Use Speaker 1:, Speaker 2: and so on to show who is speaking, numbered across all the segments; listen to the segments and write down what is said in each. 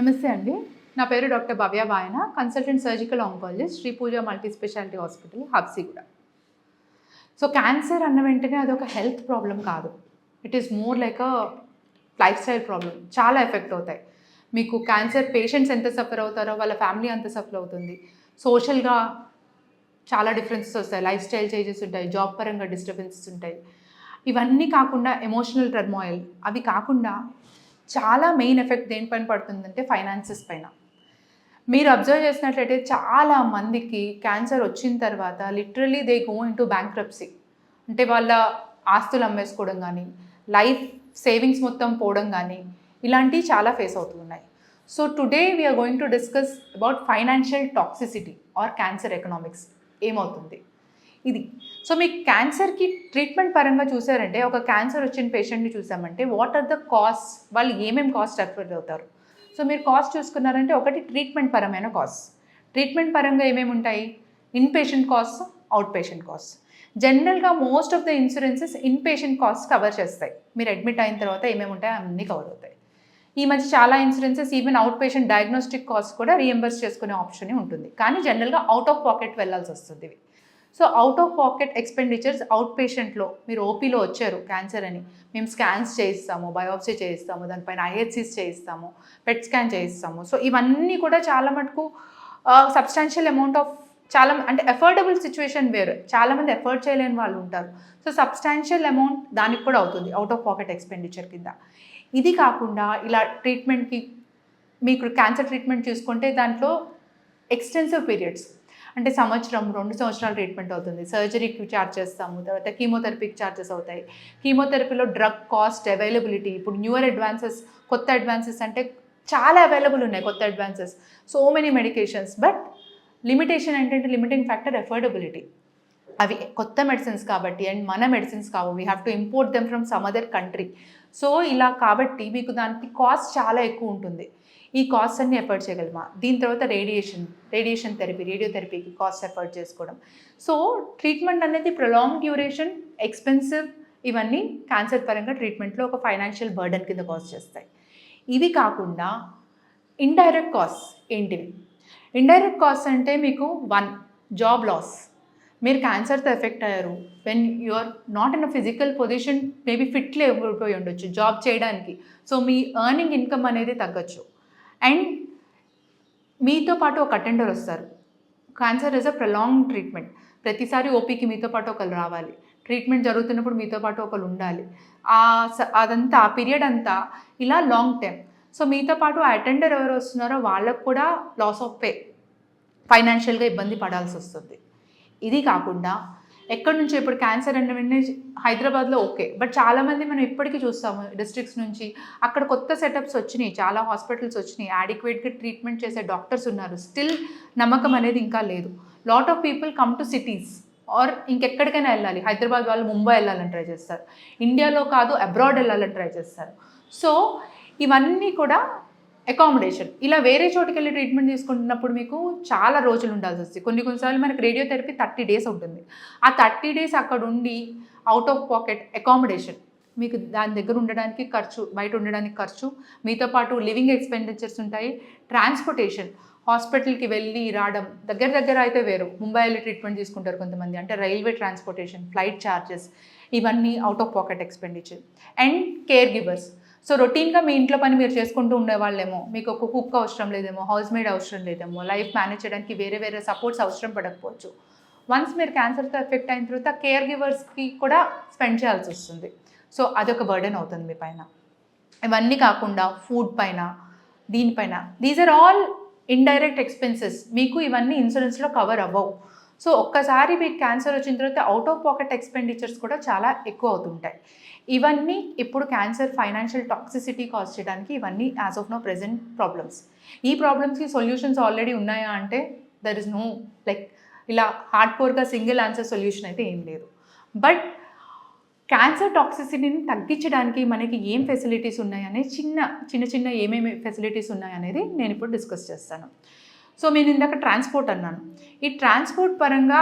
Speaker 1: నమస్తే అండి. నా పేరు doctor Bhavya Vayana, consultant surgical oncologist, Shri Pooja multi speciality hospital, Habsiguda. So cancer అన్న వెంటనే అదొక హెల్త్ ప్రాబ్లం కాదు. It is more like a lifestyle problem. చాలా ఎఫెక్ట్ అవుతాయి. మీకు క్యాన్సర్ పేషెంట్స్ ఎంత సఫర్ అవుతారో వాళ్ళ ఫ్యామిలీ అంత సఫర్ అవుతుంది. సోషల్గా చాలా డిఫరెన్సెస్ వస్తాయి, లైఫ్ స్టైల్ చేంజెస్ ఉంటాయి, జాబ్ పరంగా డిస్టర్బెన్సెస్ ఉంటాయి. ఇవన్నీ కాకుండా ఎమోషనల్ టర్మాయిల్, అవి కాకుండా చాలా మెయిన్ ఎఫెక్ట్ దేనిపైన పడుతుందంటే ఫైనాన్సెస్ పైన. మీరు అబ్జర్వ్ చేసినట్లయితే చాలా మందికి క్యాన్సర్ వచ్చిన తర్వాత literally they go in to bankruptcy. అంటే వాళ్ళ ఆస్తులు అమ్మేసుకోవడం కానీ, లైఫ్ సేవింగ్స్ మొత్తం పోవడం కానీ, ఇలాంటివి చాలా ఫేస్ అవుతున్నాయి. So today we're going to discuss about financial toxicity or cancer economics. ఏమవుతుంది ఇది. సో మీకు క్యాన్సర్కి ట్రీట్మెంట్ పరంగా చూసారంటే, ఒక క్యాన్సర్ వచ్చిన పేషెంట్ని చూసామంటే వాట్ ఆర్ ద కాస్ట్, వాళ్ళు ఏమేమి కాస్ట్ ఎఫర్ట్ అవుతారు. సో మీరు కాస్ట్ చూసుకున్నారంటే, ఒకటి ట్రీట్మెంట్ పరమైన కాస్ట్. ట్రీట్మెంట్ పరంగా ఏమేమి ఉంటాయి? In patient cost, out patient cost. జనరల్గా most of the insurances in patient cost cover చేస్తాయి. మీరు అడ్మిట్ అయిన తర్వాత ఏమేమి ఉంటాయి అన్నీ కవర్ అవుతాయి. ఈ మధ్య చాలా insurances even out patient diagnostic cost కూడా రీఎంబర్స్ చేసుకునే ఆప్షన్ ఉంటుంది. కానీ జనరల్గా అవుట్ ఆఫ్ పాకెట్ వెళ్ళాల్సి వస్తుంది ఇవి. So out of pocket expenditures out పేషెంట్లో, మీరు ఓపీలో వచ్చారు క్యాన్సర్ అని, మేము స్కాన్స్ చేయిస్తాము, బయోప్సీ చేయిస్తాము, దానిపైన ఐహెచ్సిస్ చేయిస్తాము, పెట్ స్కాన్ చేయిస్తాము. సో ఇవన్నీ కూడా చాలా మటుకు సబ్స్టాన్షియల్ అమౌంట్ ఆఫ్, చాలా అంటే ఎఫోర్డబుల్ సిచ్యువేషన్ వేరు, చాలామంది ఎఫర్ట్ చేయలేని వాళ్ళు ఉంటారు. సో సబ్స్టాన్షియల్ అమౌంట్ దానికి కూడా అవుతుంది అవుట్ ఆఫ్ పాకెట్ ఎక్స్పెండిచర్ కింద. ఇది కాకుండా ఇలా ట్రీట్మెంట్కి, మీకు క్యాన్సర్ ట్రీట్మెంట్ చూసుకుంటే దాంట్లో ఎక్స్టెన్సివ్ పీరియడ్స్, అంటే సంవత్సరం 2 సంవత్సరాలు ట్రీట్మెంట్ అవుతుంది. సర్జరీకి ఛార్జ్ చేస్తాము, తర్వాత కీమోథెరపీకి ఛార్జెస్ అవుతాయి. కీమోథెరపీలో డ్రగ్ కాస్ట్, అవైలబిలిటీ, ఇప్పుడు న్యూయర్ అడ్వాన్సెస్, కొత్త అడ్వాన్సెస్ అంటే చాలా అవైలబుల్ ఉన్నాయి కొత్త advances, so many medications. But limitation ఏంటంటే, లిమిటింగ్ ఫ్యాక్టర్ అఫోర్డబిలిటీ. అవి కొత్త మెడిసిన్స్ కాబట్టి, అండ్ మన మెడిసిన్స్ కావు, we have to import them from some other country. So ఇలా కాబట్టి మీకు దానికి కాస్ట్ చాలా ఎక్కువ ఉంటుంది. ఈ కాస్ట్ అన్ని ఎఫర్ట్ చేయగలమా? దీని తర్వాత రేడియేషన్ థెరపీ, రేడియోథెరపీకి కాస్ట్ ఎఫర్ట్ చేసుకోవడం. సో ట్రీట్మెంట్ అనేది ప్రొలాంగ్ డ్యూరేషన్, ఎక్స్పెన్సివ్, ఇవన్నీ క్యాన్సర్ పరంగా ట్రీట్మెంట్లో ఒక ఫైనాన్షియల్ బర్డన్ కింద కాస్ట్ చేస్తాయి. ఇవి కాకుండా ఇండైరెక్ట్ కాస్ట్ ఏంటివి? ఇండైరెక్ట్ కాస్ట్ అంటే మీకు 1, జాబ్ లాస్. మీరు క్యాన్సర్తో ఎఫెక్ట్ అయ్యారు, when you are not in a physical position, maybe fit లేకపోయి ఉండొచ్చు జాబ్ చేయడానికి. సో మీ ఎర్నింగ్ ఇన్కమ్ అనేది తగ్గచ్చు. అండ్ మీతో పాటు ఒక అటెండర్ వస్తారు. Cancer is a prolong treatment. ప్రతిసారి ఓపీకి మీతో పాటు ఒకరు రావాలి, ట్రీట్మెంట్ జరుగుతున్నప్పుడు మీతో పాటు ఒకరు ఉండాలి. అదంతా, ఆ పీరియడ్ అంతా ఇలా లాంగ్ టైం. సో మీతో పాటు ఆ అటెండర్ ఎవరు వస్తున్నారో వాళ్ళకు కూడా లాస్ ఆఫ్ పే, ఫైనాన్షియల్గా ఇబ్బంది పడాల్సి వస్తుంది. ఇది కాకుండా ఎక్కడి నుంచి, ఇప్పుడు క్యాన్సర్ అంటే వెంటనే హైదరాబాద్లో ఓకే, బట్ చాలామంది మనం ఇప్పటికీ చూస్తాము డిస్ట్రిక్ట్స్ నుంచి, అక్కడ కొత్త సెటప్స్ వచ్చినాయి, చాలా హాస్పిటల్స్ వచ్చినాయి, యాడిక్వేట్గా ట్రీట్మెంట్ చేసే డాక్టర్స్ ఉన్నారు. స్టిల్ నమ్మకం అనేది ఇంకా లేదు. Lot of people come to cities or ఇంకెక్కడికైనా వెళ్ళాలి. హైదరాబాద్ వాళ్ళు ముంబై వెళ్ళాలని ట్రై చేస్తారు, ఇండియాలో కాదు అబ్రాడ్ వెళ్ళాలని ట్రై చేస్తారు. సో ఇవన్నీ కూడా అకామిడేషన్, ఇలా వేరే చోటుకి వెళ్ళి ట్రీట్మెంట్ తీసుకుంటున్నప్పుడు మీకు చాలా రోజులు ఉండాల్సి వస్తుంది. కొన్నిసార్లు మనకు రేడియోథెరపీ 30 days ఉంటుంది. ఆ 30 days అక్కడ ఉండి అవుట్ ఆఫ్ పాకెట్ అకామిడేషన్, మీకు దాని దగ్గర ఉండడానికి ఖర్చు, బయట ఉండడానికి ఖర్చు, మీతో పాటు లివింగ్ ఎక్స్పెండిచర్స్ ఉంటాయి, ట్రాన్స్పోర్టేషన్, హాస్పిటల్కి వెళ్ళి రావడం, దగ్గర అయితే వేరు, ముంబై వెళ్ళి ట్రీట్మెంట్ తీసుకుంటారు కొంతమంది, అంటే రైల్వే ట్రాన్స్పోర్టేషన్, ఫ్లైట్ ఛార్జెస్, ఇవన్నీ out of pocket expenditure. And care givers. So రొటీన్గా మీ ఇంట్లో పని మీరు చేసుకుంటూ ఉండేవాళ్ళేమో, మీకు ఒక కుక్ అవసరం లేదేమో, హౌస్ మేడ్ అవసరం లేదేమో, లైఫ్ మేనేజ్ చేయడానికి వేరే సపోర్ట్స్ అవసరం పడకపోవచ్చు. వన్స్ మీరు క్యాన్సర్తో ఎఫెక్ట్ అయిన తర్వాత కేర్ గివర్స్కి కూడా స్పెండ్ చేయాల్సి వస్తుంది. సో అదొక బర్డెన్ అవుతుంది మీ పైన. ఇవన్నీ కాకుండా ఫుడ్ పైన, దీనిపైన, these are all indirect expenses. మీకు ఇవన్నీ ఇన్సూరెన్స్లో కవర్ అవ్వవు. సో ఒక్కసారి మీకు క్యాన్సర్ వచ్చిన తర్వాత అవుట్ ఆఫ్ పాకెట్ ఎక్స్పెండిచర్స్ కూడా చాలా ఎక్కువ అవుతుంటాయి. ఇవన్నీ ఇప్పుడు క్యాన్సర్ ఫైనాన్షియల్ టాక్సిసిటీ కాజ్ చేయడానికి ఇవన్నీ as of now present problems. ఈ ప్రాబ్లమ్స్కి సొల్యూషన్స్ ఆల్రెడీ ఉన్నాయా అంటే దర్ ఇస్ నో, లైక్ ఇలా హార్డ్ కోర్గా సింగిల్ ఆన్సర్ సొల్యూషన్ అయితే ఏం లేదు. బట్ క్యాన్సర్ టాక్సిసిటీని తగ్గించడానికి మనకి ఏం ఫెసిలిటీస్ ఉన్నాయనే చిన్న ఏమేమి ఫెసిలిటీస్ ఉన్నాయనేది నేను ఇప్పుడు డిస్కస్ చేస్తాను. సో నేను ఇందాక ట్రాన్స్పోర్ట్ అన్నాను. ఈ ట్రాన్స్పోర్ట్ పరంగా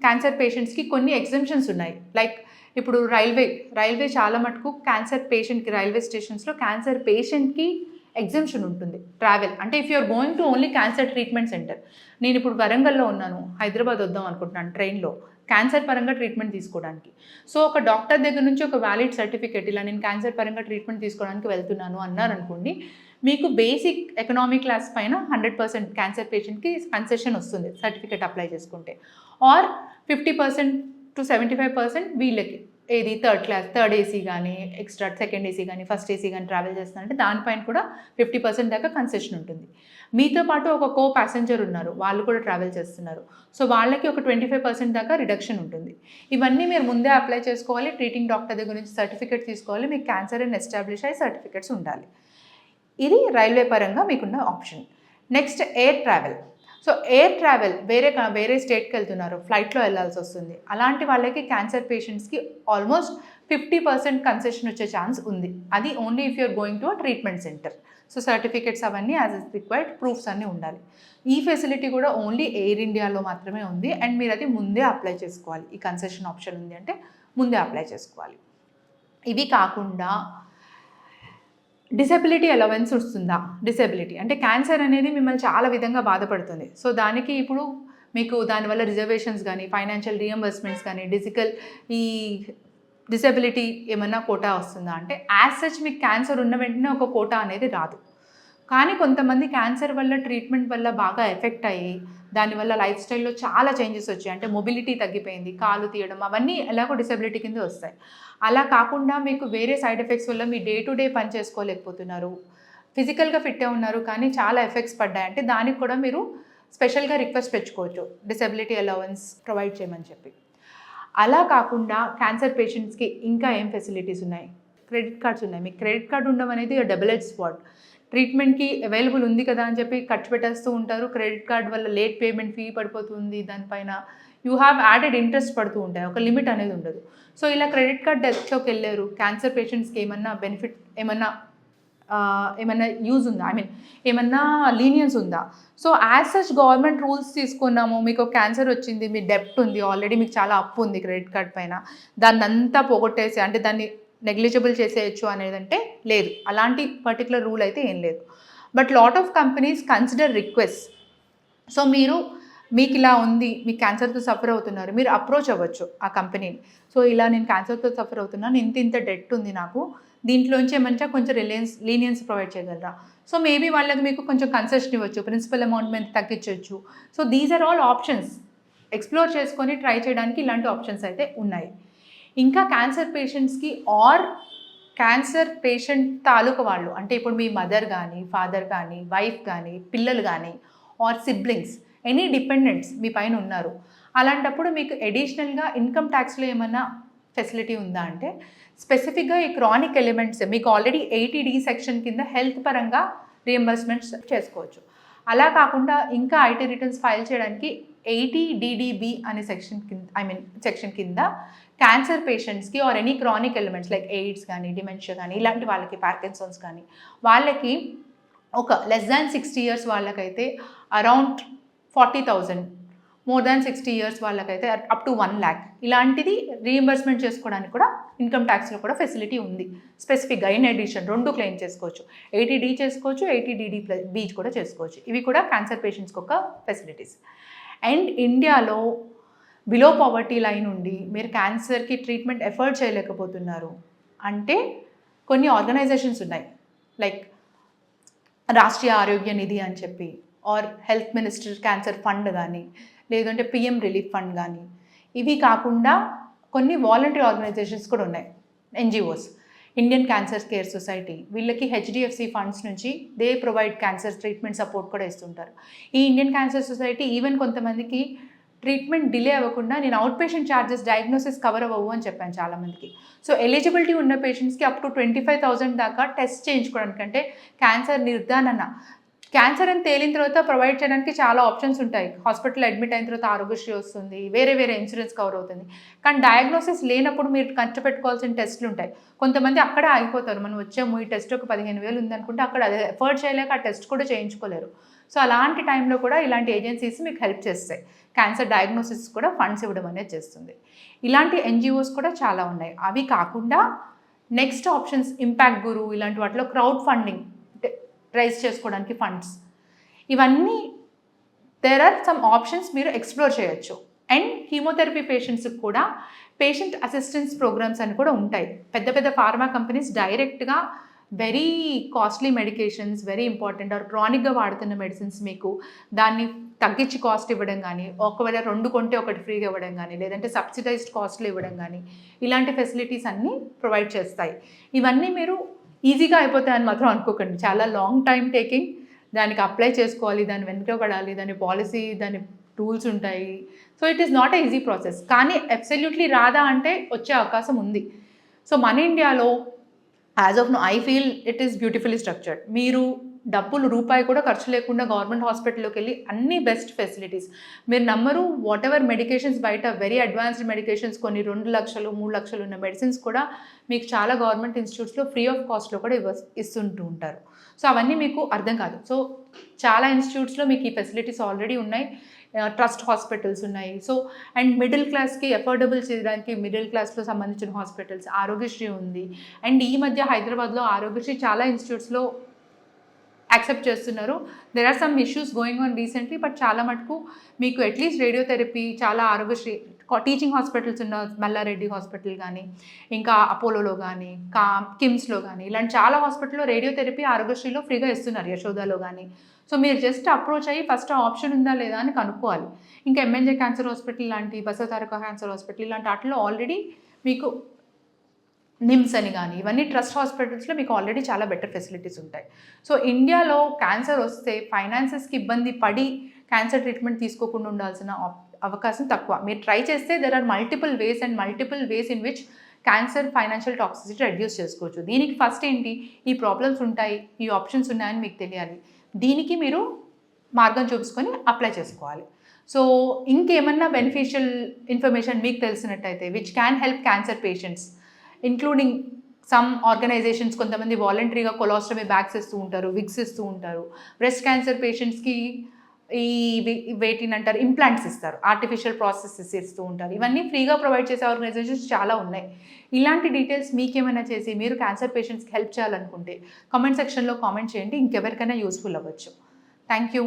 Speaker 1: క్యాన్సర్ పేషెంట్స్కి కొన్ని ఎగ్జంప్షన్స్ ఉన్నాయి. లైక్ ఇప్పుడు రైల్వే చాలా మటుకు క్యాన్సర్ పేషెంట్కి, రైల్వే స్టేషన్స్లో క్యాన్సర్ పేషెంట్కి ఎగ్జంప్షన్ ఉంటుంది ట్రావెల్. అంటే if you're going to only cancer treatment centre, నేను ఇప్పుడు వరంగల్లో ఉన్నాను, హైదరాబాద్ వద్దాం అనుకుంటున్నాను ట్రైన్లో క్యాన్సర్ పరంగా ట్రీట్మెంట్ తీసుకోవడానికి. సో ఒక డాక్టర్ దగ్గర నుంచి ఒక వ్యాలిడ్ సర్టిఫికేట్, ఇలా నేను క్యాన్సర్ పరంగా ట్రీట్మెంట్ తీసుకోవడానికి వెళ్తున్నాను అన్నారనుకోండి, మీకు బేసిక్ ఎకనామిక్ క్లాస్ పైన 100% క్యాన్సర్ పేషెంట్కి కన్సెషన్ వస్తుంది సర్టిఫికేట్ అప్లై చేసుకుంటే. ఆర్ 50% to 75% వీళ్ళకి ఏది థర్డ్ ఏసీ కానీ, ఎక్స్ట్రా సెకండ్ ఏసీ కానీ, ఫస్ట్ ఏసీ కానీ ట్రావెల్ చేస్తున్నారంటే దానిపైన కూడా 50% దాకా కన్సెషన్ ఉంటుంది. మీతో పాటు ఒక కో ప్యాసింజర్ ఉన్నారు, వాళ్ళు కూడా ట్రావెల్ చేస్తున్నారు, సో వాళ్ళకి ఒక 25% దాకా రిడక్షన్ ఉంటుంది. ఇవన్నీ మీరు ముందే అప్లై చేసుకోవాలి, ట్రీటింగ్ డాక్టర్ దగ్గర నుంచి సర్టిఫికేట్ తీసుకోవాలి, మీకు క్యాన్సర్ అని ఎస్టాబ్లిష్ అయ్యి సర్టిఫికేట్స్ ఉండాలి. ఇది రైల్వే పరంగా మీకున్న option. Next air travel. So air travel వేరే స్టేట్కి వెళ్తున్నారు, ఫ్లైట్లో వెళ్ళాల్సి వస్తుంది, అలాంటి వాళ్ళకి క్యాన్సర్ పేషెంట్స్కి ఆల్మోస్ట్ 50% కన్సెషన్ వచ్చే ఛాన్స్ ఉంది. అది only if you're going to a treatment centre. So certificates అవన్నీ యాజ్ ఇస్ రిక్వైర్డ్ ప్రూఫ్స్ అన్నీ ఉండాలి. ఈ ఫెసిలిటీ కూడా ఓన్లీ ఎయిర్ ఇండియాలో మాత్రమే ఉంది, అండ్ మీరు అది ముందే అప్లై చేసుకోవాలి. ఈ కన్సెషన్ ఆప్షన్ ఉంది అంటే ముందే అప్లై చేసుకోవాలి. ఇవి కాకుండా డిసెబిలిటీ అలవెన్స్ వస్తుందా? డిసెబిలిటీ అంటే క్యాన్సర్ అనేది మిమ్మల్ని చాలా విధంగా బాధపడుతుంది. సో దానికి ఇప్పుడు మీకు దానివల్ల రిజర్వేషన్స్ కానీ, ఫైనాన్షియల్ రీఎంబర్స్మెంట్స్ కానీ, ఈ డిసెబిలిటీ ఏమన్నా కోటా వస్తుందా అంటే యాజ్ సచ్ మీకు క్యాన్సర్ ఉన్న వెంటనే ఒక కోటా అనేది రాదు. కానీ కొంతమంది క్యాన్సర్ వల్ల ట్రీట్మెంట్ వల్ల బాగా ఎఫెక్ట్ అయ్యి దానివల్ల లైఫ్ స్టైల్లో చాలా చేంజెస్ వచ్చాయి, అంటే మొబిలిటీ తగ్గిపోయింది, కాలు తీయడం, అవన్నీ ఎలాగో డిసెబిలిటీ కింద వస్తాయి. అలా కాకుండా మీకు వేరే సైడ్ ఎఫెక్ట్స్ వల్ల మీ డే టు డే పని చేసుకోలేకపోతున్నారు, ఫిజికల్గా ఫిట్టే ఉన్నారు కానీ చాలా ఎఫెక్ట్స్ పడ్డాయి అంటే దానికి కూడా మీరు స్పెషల్గా రిక్వెస్ట్ పెట్టుకోవచ్చు డిసెబిలిటీ అలవెన్స్ ప్రొవైడ్ చేయమని చెప్పి. అలా కాకుండా క్యాన్సర్ పేషెంట్స్కి ఇంకా ఏం ఫెసిలిటీస్ ఉన్నాయి? క్రెడిట్ కార్డ్స్ ఉన్నాయి. మీకు క్రెడిట్ కార్డు ఉండడం అనేది డబుల్ ఎడ్జ్ స్వార్డ్. ట్రీట్మెంట్కి అవైలబుల్ ఉంది కదా అని చెప్పి ఖర్చు పెట్టేస్తూ ఉంటారు, క్రెడిట్ కార్డ్ వల్ల లేట్ పేమెంట్ ఫీ పడిపోతుంది, దానిపైన యూ హ్యావ్ యాడెడ్ ఇంట్రెస్ట్ పడుతూ ఉంటాయి, ఒక లిమిట్ అనేది ఉండదు. సో ఇలా క్రెడిట్ కార్డ్ డెత్లోకి వెళ్ళారు, క్యాన్సర్ పేషెంట్స్కి ఏమన్నా బెనిఫిట్ ఏమన్నా యూజ్ ఉందా, ఏమన్నా లీనియన్స్ ఉందా? So as such government rules తీసుకున్నాము, మీకు క్యాన్సర్ వచ్చింది, మీ డెప్ట్ ఉంది, ఆల్రెడీ మీకు చాలా అప్పు ఉంది క్రెడిట్ కార్డ్ పైన, దాన్ని అంతా పోగొట్టేసి అంటే దాన్ని నెగ్లిజిబుల్ చేసేయచ్చు అనేదంటే లేదు, అలాంటి పర్టికులర్ రూల్ అయితే ఏం లేదు. But lot of companies consider request. So మీకు ఇలా ఉంది, మీకు క్యాన్సర్తో సఫర్ అవుతున్నారు, మీరు అప్రోచ్ అవ్వచ్చు ఆ కంపెనీని. సో ఇలా నేను క్యాన్సర్తో సఫర్ అవుతున్నాను, ఇంత డెట్ ఉంది నాకు, దీంట్లోంచి ఏమంటే కొంచెం లీనియన్స్ ప్రొవైడ్ చేయగలరా? సో మేబీ వాళ్ళకి మీకు కొంచెం కన్సెషన్ ఇవ్వచ్చు, ప్రిన్సిపల్ అమౌంట్ మీద తగ్గించవచ్చు. So these are all options, explore చేసుకొని ట్రై చేయడానికి ఇలాంటి ఆప్షన్స్ అయితే ఉన్నాయి. ఇంకా క్యాన్సర్ పేషెంట్స్కి ఆర్ క్యాన్సర్ పేషెంట్ తాలూకు వాళ్ళు, అంటే ఇప్పుడు మీ మదర్ కానీ, ఫాదర్ కానీ, వైఫ్ కానీ, పిల్లలు కానీ, ఆర్ సిబ్లింగ్స్, ఎనీ డిపెండెంట్స్ మీ పైన ఉన్నారు, అలాంటప్పుడు మీకు అడిషనల్గా ఇన్కమ్ ట్యాక్స్లో ఏమన్నా ఫెసిలిటీ ఉందా అంటే స్పెసిఫిక్గా ఈ క్రానిక్ ఎలిమెంట్స్ మీకు ఆల్రెడీ 80D సెక్షన్ కింద హెల్త్ పరంగా రియంబర్స్మెంట్స్ చేసుకోవచ్చు. అలా కాకుండా ఇంకా ఐటీ రిటర్న్స్ ఫైల్ చేయడానికి 80DDB అనే సెక్షన్ కింద క్యాన్సర్ పేషెంట్స్కి or any chronic elements like AIDS కానీ, డిమెన్షియా కానీ, ఇలాంటి వాళ్ళకి, పార్కిన్సన్స్ కానీ, వాళ్ళకి ఒక లెస్ దాన్ 60 years వాళ్ళకైతే అరౌండ్ 40,000, మోర్ దాన్ 60 years వాళ్ళకైతే అప్ టు 1 lakh, ఇలాంటిది రీఎంబర్స్మెంట్ చేసుకోవడానికి కూడా ఇన్కమ్ ట్యాక్స్లో కూడా ఫెసిలిటీ ఉంది. స్పెసిఫిక్గా ఇన్ అడిషన్ 2 క్లెయిమ్ చేసుకోవచ్చు, 80D చేసుకోవచ్చు, 80DDB కూడా చేసుకోవచ్చు. ఇవి కూడా క్యాన్సర్ పేషెంట్స్కి ఒక ఫెసిలిటీస్. అండ్ ఇండియాలో బిలో పావర్టీ లైన్ ఉండి మీరు క్యాన్సర్కి ట్రీట్మెంట్ ఎఫర్ట్ చేయలేకపోతున్నారు అంటే కొన్ని ఆర్గనైజేషన్స్ ఉన్నాయి, లైక్ రాష్ట్రీయ ఆరోగ్య నిధి అని చెప్పి, or health minister cancer fund కానీ, లేదంటే PM రిలీఫ్ ఫండ్ కానీ. ఇవి కాకుండా కొన్ని వాలంటరీ ఆర్గనైజేషన్స్ కూడా ఉన్నాయి, NGOs, Indian cancer care society, వీళ్ళకి HDFC ఫండ్స్ నుంచి they provide cancer treatment support కూడా ఇస్తుంటారు. ఈ ఇండియన్ క్యాన్సర్ సొసైటీ ఈవెన్ కొంతమందికి ట్రీట్మెంట్ డిలే అవ్వకుండా నేను out patient charges diagnosis cover అవ్వవు అని చెప్పాను చాలామందికి. సో ఎలిజిబిలిటీ ఉన్న పేషెంట్స్కి అప్ టు 25,000 దాకా టెస్ట్ చేయించుకోవడానికి, అంటే క్యాన్సర్ నిర్ధారణ, క్యాన్సర్ అని తేలిన తర్వాత ప్రొవైడ్ చేయడానికి చాలా ఆప్షన్స్ ఉంటాయి. హాస్పిటల్ అడ్మిట్ అయిన తర్వాత ఆరోగ్యశ్రీ వస్తుంది, వేరే ఇన్సూరెన్స్ కవర్ అవుతుంది. కానీ డయాగ్నోసిస్ లేనప్పుడు మీరు కష్టపెట్టుకోవాల్సిన టెస్టులు ఉంటాయి. కొంతమంది అక్కడే ఆగిపోతారు, మనం వచ్చాము ఈ టెస్ట్ ఒక 15,000 ఉందనుకుంటే అక్కడ అది ఎఫర్ట్ చేయలేక ఆ టెస్ట్ కూడా చేయించుకోలేరు. సో అలాంటి టైంలో కూడా ఇలాంటి ఏజెన్సీస్ మీకు హెల్ప్ చేస్తాయి, క్యాన్సర్ డయాగ్నోసిస్ కూడా ఫండ్స్ ఇవ్వడం అనేది చేస్తుంది. ఇలాంటి NGOs కూడా చాలా ఉన్నాయి. అవి కాకుండా నెక్స్ట్ ఆప్షన్స్ ఇంపాక్ట్ గురు, ఇలాంటి వాటిలో క్రౌడ్ ఫండింగ్, రైజ్ చేసుకోవడానికి ఫండ్స్, ఇవన్నీ దేర్ ఆర్ సమ్ ఆప్షన్స్ మీరు ఎక్స్ప్లోర్ చేయొచ్చు. అండ్ కీమోథెరపీ పేషెంట్స్కి కూడా పేషెంట్ అసిస్టెన్స్ ప్రోగ్రామ్స్ అని కూడా ఉంటాయి. పెద్ద పెద్ద ఫార్మా కంపెనీస్ డైరెక్ట్గా very costly medications, very important or క్రానిక్గా వాడుతున్న మెడిసిన్స్ మీకు దాన్ని తగ్గించి కాస్ట్ ఇవ్వడం కానీ, ఒకవేళ 2 కొంటే 1 ఫ్రీగా ఇవ్వడం కానీ, లేదంటే సబ్సిడైజ్డ్ కాస్ట్లో ఇవ్వడం కానీ, ఇలాంటి ఫెసిలిటీస్ అన్నీ ప్రొవైడ్ చేస్తాయి. ఇవన్నీ మీరు ఈజీగా అయిపోతాయని మాత్రం అనుకోకండి. చాలా లాంగ్ టైం టేకింగ్. దానికి అప్లై చేసుకోవాలి, దాన్ని వెనుకబడాలి, దాని పాలసీ, దాని రూల్స్ ఉంటాయి. So it is not a easy process. కానీ అబ్సల్యూట్లీ రాదా అంటే వచ్చే అవకాశం ఉంది. సో మన ఇండియాలో as of now I feel it is beautifully structured. మీరు డబ్బులు రూపాయి కూడా ఖర్చు లేకుండా గవర్నమెంట్ హాస్పిటల్లోకి వెళ్ళి అన్ని బెస్ట్ ఫెసిలిటీస్, మీరు నమ్మరు, వాట్ ఎవర్ మెడికేషన్స్ బయట వెరీ అడ్వాన్స్డ్ మెడికేషన్స్ కొన్ని 2 లక్షలు 3 లక్షలు ఉన్న మెడిసిన్స్ కూడా మీకు చాలా గవర్నమెంట్ ఇన్స్టిట్యూట్స్లో ఫ్రీ ఆఫ్ కాస్ట్లో కూడా ఇస్తుంటూ ఉంటారు. సో అవన్నీ మీకు అర్థం కాదు. సో చాలా ఇన్స్టిట్యూట్స్లో మీకు ఈ ఫెసిలిటీస్ ఆల్రెడీ ఉన్నాయి. ట్రస్ట్ హాస్పిటల్స్ ఉన్నాయి. సో అండ్ మిడిల్ క్లాస్కి అఫోర్డబుల్ చేయడానికి మిడిల్ క్లాస్లో సంబంధించిన హాస్పిటల్స్, ఆరోగ్యశ్రీ ఉంది. అండ్ ఈ మధ్య హైదరాబాద్లో ఆరోగ్యశ్రీ చాలా ఇన్స్టిట్యూట్స్లో యాక్సెప్ట్ చేస్తున్నారు. There are some issues going on recently, but చాలా మటుకు మీకు అట్లీస్ట్ రేడియోథెరపీ చాలా ఆరోగ్యశ్రీ టీచింగ్ హాస్పిటల్స్ ఉన్న మల్లారెడ్డి హాస్పిటల్ కానీ, ఇంకా అపోలోలో కానీ, కిమ్స్లో కానీ, ఇలాంటి చాలా హాస్పిటల్లో రేడియోథెరపీ ఆరోగ్యశ్రీలో ఫ్రీగా ఇస్తున్నారు, యశోదాలో కానీ. సో మీరు జస్ట్ అప్రోచ్ అయ్యి ఫస్ట్ ఆప్షన్ ఉందా లేదా అని కనుక్కోవాలి. ఇంకా ఎంఎన్జే క్యాన్సర్ హాస్పిటల్ లాంటి, బసవతారక క్యాన్సర్ హాస్పిటల్ ఇలాంటి వాటిలో ఆల్రెడీ మీకు నిమ్స్ అని కానీ ఇవన్నీ ట్రస్ట్ హాస్పిటల్స్లో మీకు ఆల్రెడీ చాలా బెటర్ ఫెసిలిటీస్ ఉంటాయి. సో ఇండియాలో క్యాన్సర్ వస్తే ఫైనాన్సెస్కి ఇబ్బంది పడి క్యాన్సర్ ట్రీట్మెంట్ తీసుకోకుండా ఉండాల్సిన అవకాశం తక్కువ. మీరు ట్రై చేస్తే there are multiple ways in which cancer financial toxicity reduce చేసుకోవచ్చు. దీనికి ఫస్ట్ ఏంటి, ఈ ప్రాబ్లమ్స్ ఉంటాయి, ఈ ఆప్షన్స్ ఉన్నాయని మీకు తెలియాలి. దీనికి మీరు మార్గం చూపించుకొని అప్లై చేసుకోవాలి. సో ఇంకేమన్నా బెనిఫిషియల్ ఇన్ఫర్మేషన్ మీకు తెలిసినట్టయితే which can help cancer patients, including some organizations కొంతమంది వాలంటరీగా కొలాస్టమీ బ్యాగ్స్ ఇస్తూ ఉంటారు, విగ్స్ ఇస్తూ ఉంటారు. బ్రెస్ట్ క్యాన్సర్ పేషెంట్స్కి ఈ వేటినంటారు ఇంప్లాంట్స్ ఇస్తారు, ఆర్టిఫిషియల్ ప్రాసెసెస్ ఇస్తూ ఉంటారు. ఇవన్నీ ఫ్రీగా ప్రొవైడ్ చేసే ఆర్గనైజేషన్స్ చాలా ఉన్నాయి. ఇలాంటి డీటెయిల్స్ మీకేమైనా చేసి మీరు క్యాన్సర్ పేషెంట్స్కి హెల్ప్ చేయాలనుకుంటే కామెంట్ సెక్షన్లో కామెంట్ చేయండి. ఇంకెవరికైనా యూస్ఫుల్ అవ్వచ్చు. Thank you.